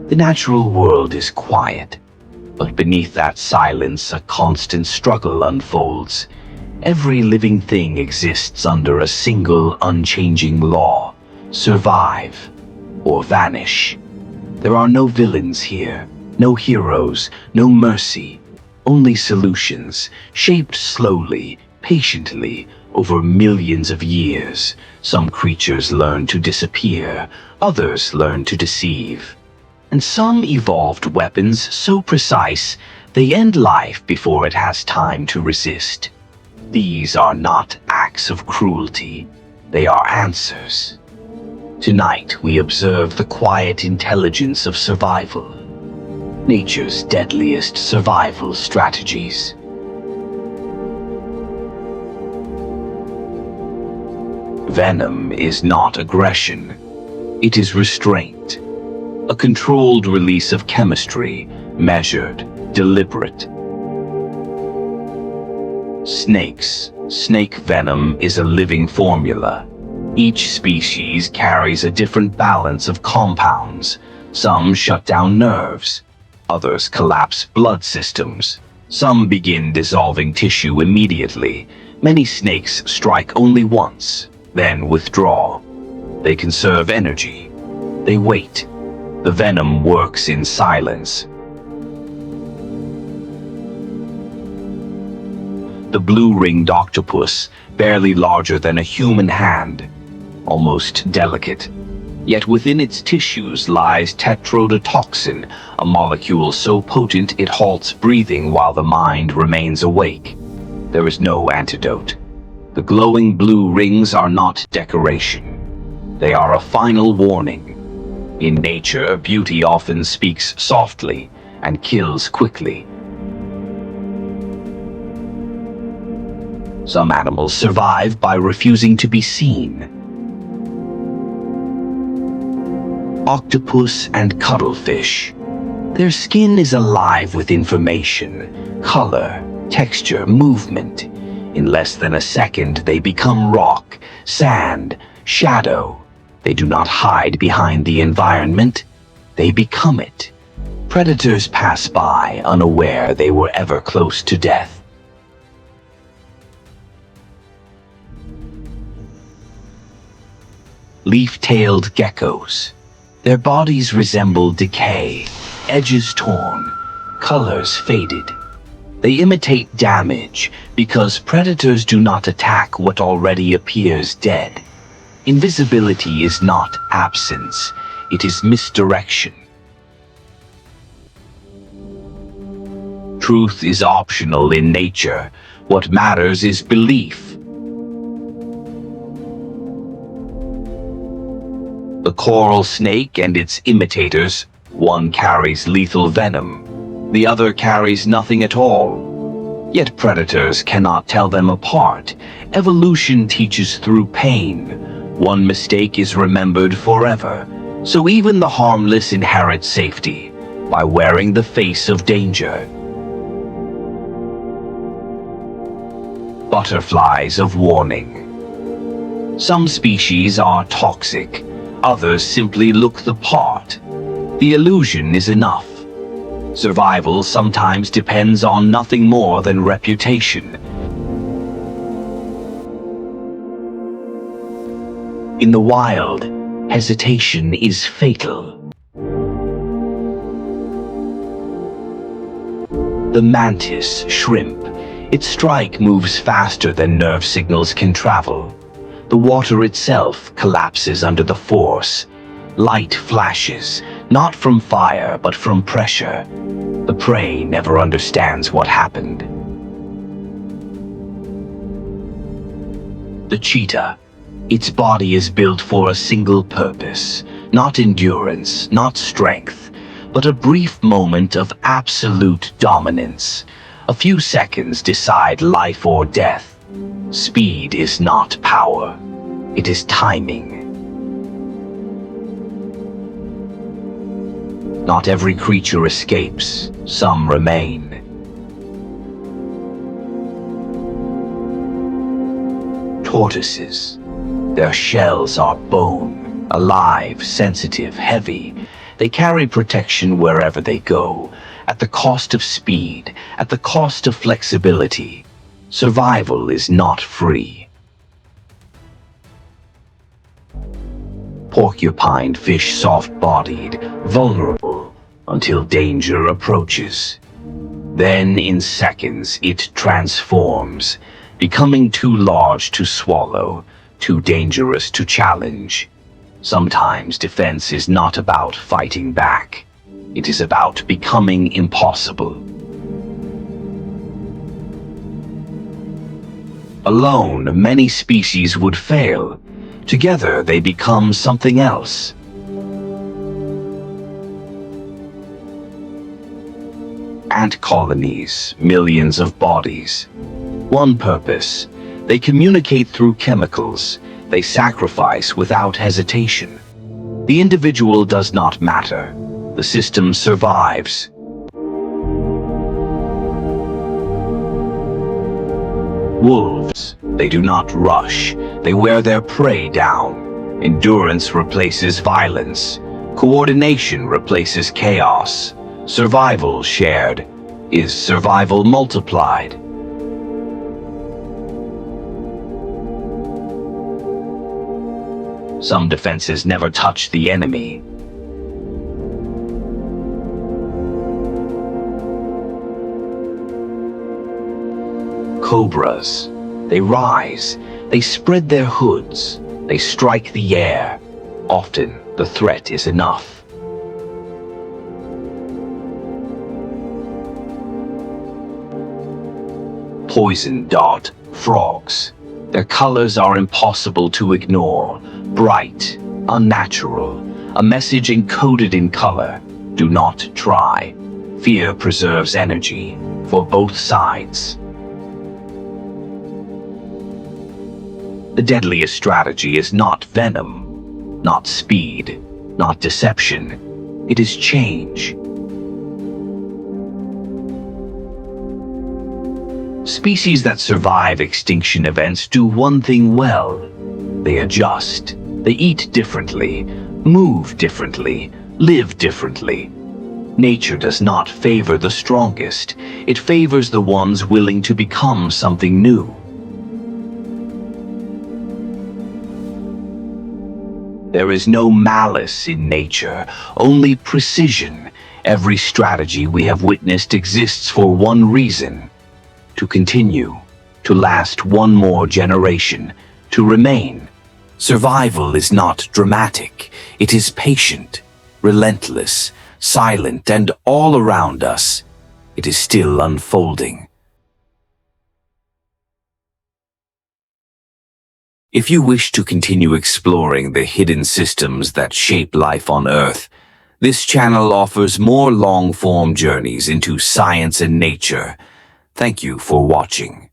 The natural world is quiet, but beneath that silence, a constant struggle unfolds. Every living thing exists under a single unchanging law: survive or vanish. There are no villains here, no heroes, no mercy, only solutions, shaped slowly, patiently, over millions of years. Some creatures learn to disappear, others learn to deceive. And some evolved weapons so precise they end life before it has time to resist. These are not acts of cruelty, they are answers. Tonight we observe the quiet intelligence of survival, nature's deadliest survival strategies. Venom is not aggression, it is restraint. A controlled release of chemistry, measured, deliberate. Snake venom is a living formula. Each species carries a different balance of compounds. Some shut down nerves, others collapse blood systems. Some begin dissolving tissue immediately. Many snakes strike only once, then withdraw. They conserve energy. They wait. The venom works in silence. The blue-ringed octopus, barely larger than a human hand, almost delicate. Yet within its tissues lies tetrodotoxin, a molecule so potent it halts breathing while the mind remains awake. There is no antidote. The glowing blue rings are not decoration. They are a final warning. In nature, beauty often speaks softly and kills quickly. Some animals survive by refusing to be seen. Octopus and cuttlefish. Their skin is alive with information, color, texture, movement. In less than a second, they become rock, sand, shadow. They do not hide behind the environment, they become it. Predators pass by, unaware they were ever close to death. Leaf-tailed geckos. Their bodies resemble decay, edges torn, colors faded. They imitate damage because predators do not attack what already appears dead. Invisibility is not absence, it is misdirection. Truth is optional in nature. What matters is belief. The coral snake and its imitators, one carries lethal venom, the other carries nothing at all. Yet predators cannot tell them apart. Evolution teaches through pain. One mistake is remembered forever, so even the harmless inherit safety by wearing the face of danger. Butterflies of warning. Some species are toxic, others simply look the part. The illusion is enough. Survival sometimes depends on nothing more than reputation. In the wild, hesitation is fatal. The mantis shrimp. Its strike moves faster than nerve signals can travel. The water itself collapses under the force. Light flashes, not from fire, but from pressure. The prey never understands what happened. The cheetah. Its body is built for a single purpose, not endurance, not strength, but a brief moment of absolute dominance. A few seconds decide life or death. Speed is not power, it is timing. Not every creature escapes, some remain. Tortoises. Their shells are bone, alive, sensitive, heavy. They carry protection wherever they go, at the cost of speed, at the cost of flexibility. Survival is not free. Porcupine fish soft-bodied, vulnerable, until danger approaches. Then, in seconds, it transforms, becoming too large to swallow, too dangerous to challenge. Sometimes defense is not about fighting back. It is about becoming impossible. Alone, many species would fail. Together, they become something else. Ant colonies, millions of bodies. One purpose. They communicate through chemicals. They sacrifice without hesitation. The individual does not matter. The system survives. Wolves. They do not rush. They wear their prey down. Endurance replaces violence. Coordination replaces chaos. Survival shared is survival multiplied. Some defenses never touch the enemy. Cobras. They rise. They spread their hoods. They strike the air. Often, the threat is enough. Poison dart frogs. Their colors are impossible to ignore. Bright, unnatural, a message encoded in color. Do not try. Fear preserves energy for both sides. The deadliest strategy is not venom, not speed, not deception. It is change. Species that survive extinction events do one thing well. They adjust. They eat differently, move differently, live differently. Nature does not favor the strongest. It favors the ones willing to become something new. There is no malice in nature, only precision. Every strategy we have witnessed exists for one reason: to continue, to last one more generation, to remain. Survival is not dramatic. It is patient, relentless, silent, and all around us. It is still unfolding. If you wish to continue exploring the hidden systems that shape life on Earth, this channel offers more long-form journeys into science and nature. Thank you for watching.